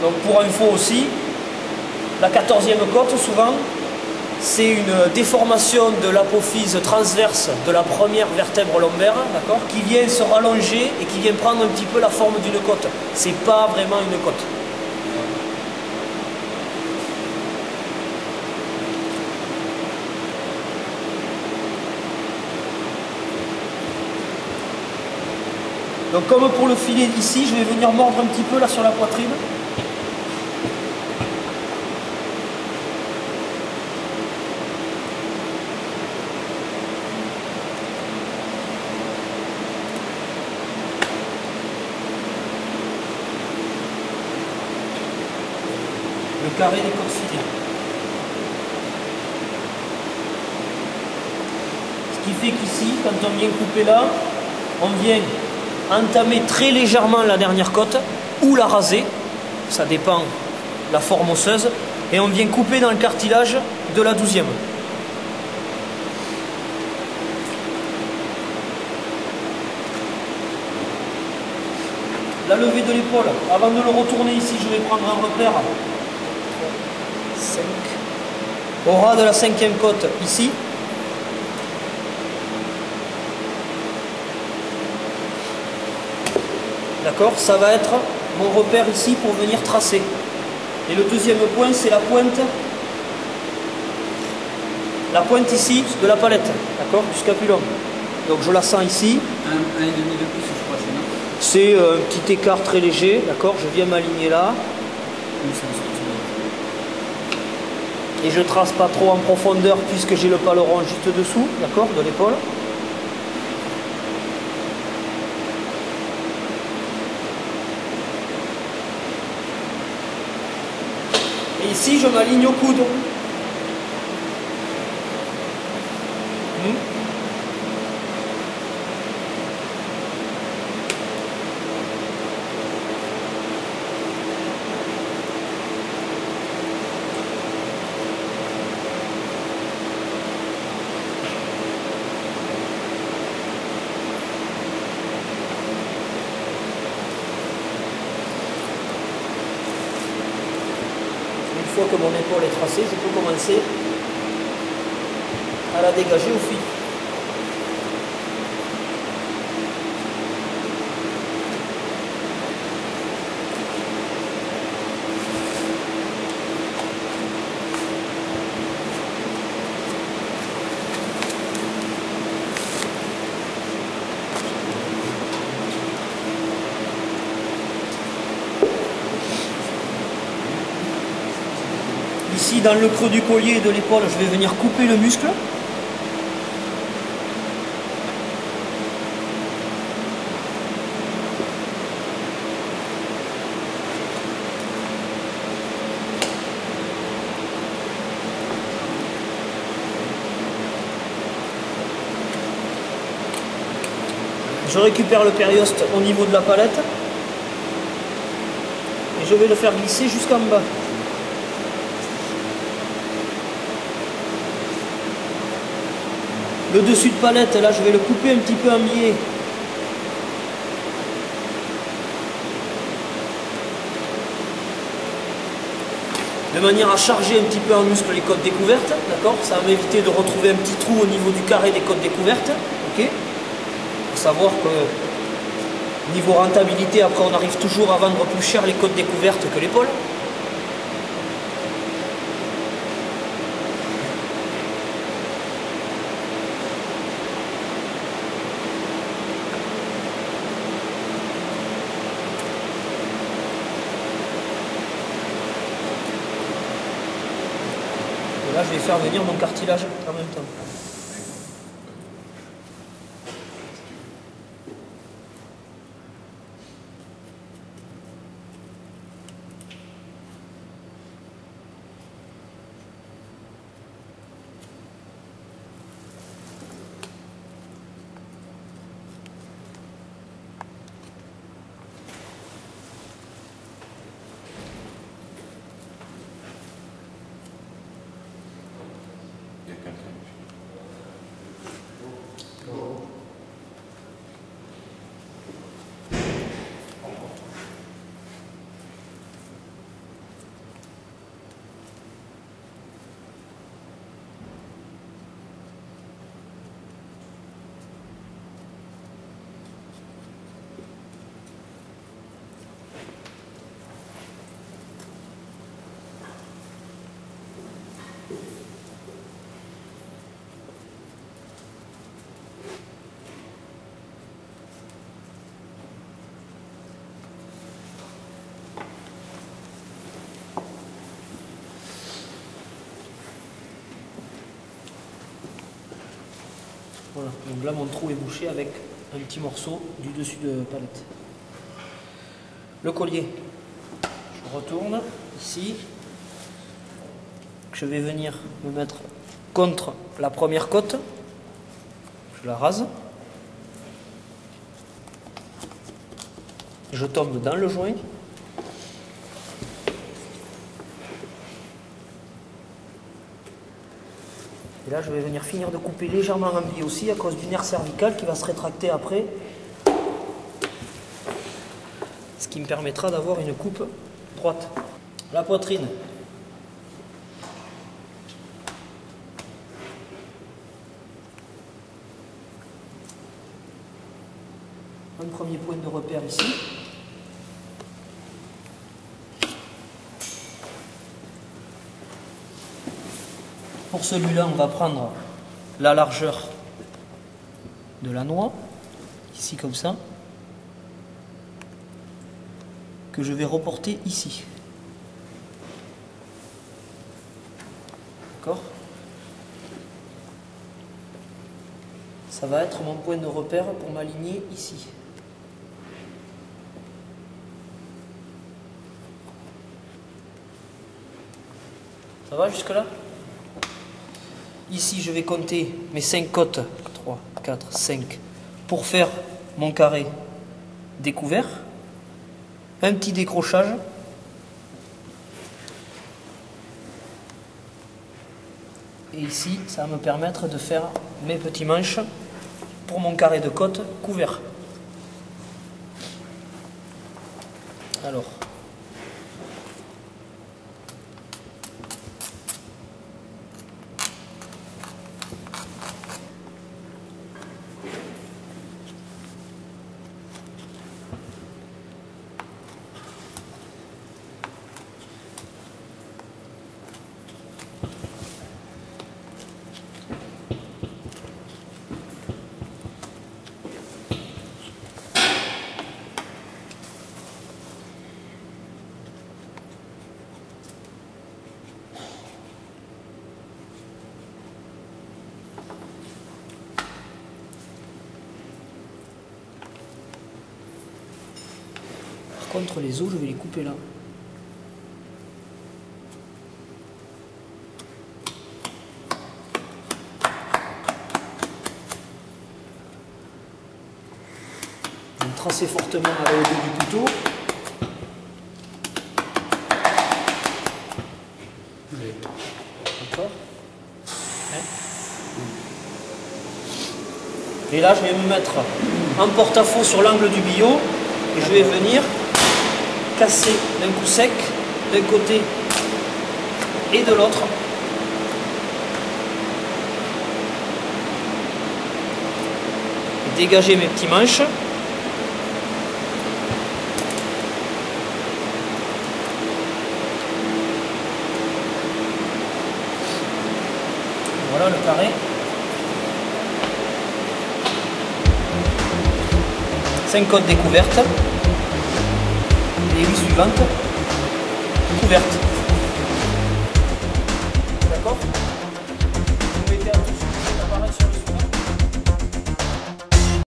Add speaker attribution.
Speaker 1: Donc pour info aussi, la 14e côte souvent c'est une déformation de l'apophyse transverse de la première vertèbre lombaire, d'accord, qui vient se rallonger et qui vient prendre un petit peu la forme d'une côte. C'est pas vraiment une côte. Donc comme pour le filet ici, je vais venir mordre un petit peu là sur la poitrine. Le carré des côtes filées. Ce qui fait qu'ici, quand on vient couper là, on vient entamer très légèrement la dernière côte ou la raser, ça dépend de la forme osseuse, et on vient couper dans le cartilage de la 12e. La levée de l'épaule, avant de le retourner ici, je vais prendre un repère 5 au ras de la 5e côte ici. D'accord, ça va être mon repère ici pour venir tracer. Et le deuxième point, c'est la pointe ici de la palette, d'accord, du scapulum. Donc je la sens ici.
Speaker 2: Un et demi de plus, je crois,
Speaker 1: c'est un petit écart très léger, d'accord, je viens m'aligner là. Et je trace pas trop en profondeur puisque j'ai le paleron juste dessous, d'accord, de l'épaule. Et ici, je m'aligne au coude. Une fois que mon épaule est tracée, je peux commencer à la dégager au fil. Ici, dans le creux du collier et de l'épaule, je vais venir couper le muscle. Je récupère le périoste au niveau de la palette et je vais le faire glisser jusqu'en bas. Le dessus de palette, là, je vais le couper un petit peu en biais. De manière à charger un petit peu en muscle les côtes découvertes, d'accord? Ça va m'éviter de retrouver un petit trou au niveau du carré des côtes découvertes, ok? Faut savoir que niveau rentabilité, après on arrive toujours à vendre plus cher les côtes découvertes que l'épaule. Là, je vais faire venir mon cartilage en même temps. Voilà, donc là mon trou est bouché avec un petit morceau du dessus de palette. Le collier, je retourne ici. Je vais venir me mettre contre la première côte. Je la rase. Je tombe dans le joint. Et là, je vais venir finir de couper légèrement en biais aussi à cause du nerf cervical qui va se rétracter après. Ce qui me permettra d'avoir une coupe droite. La poitrine. Un premier point de repère ici. Pour celui-là, on va prendre la largeur de la noix, ici comme ça, que je vais reporter ici. D'accord ? Ça va être mon point de repère pour m'aligner ici. Ça va jusque là? Ici, je vais compter mes 5 côtes, 3, 4, 5, pour faire mon carré découvert. Un petit décrochage. Et ici, ça va me permettre de faire mes petits manches pour mon carré de côte couvert. Alors. Par contre, les os, je vais les couper là. Je vais tracer fortement à la hauteur du couteau. D'accord. Et là, je vais me mettre en porte-à-faux sur l'angle du billot et je vais venir casser d'un coup sec d'un côté et de l'autre. Dégager mes petits manches. Voilà le carré. 5 côtes découvertes. Les 8 suivantes couvertes. D'accord ?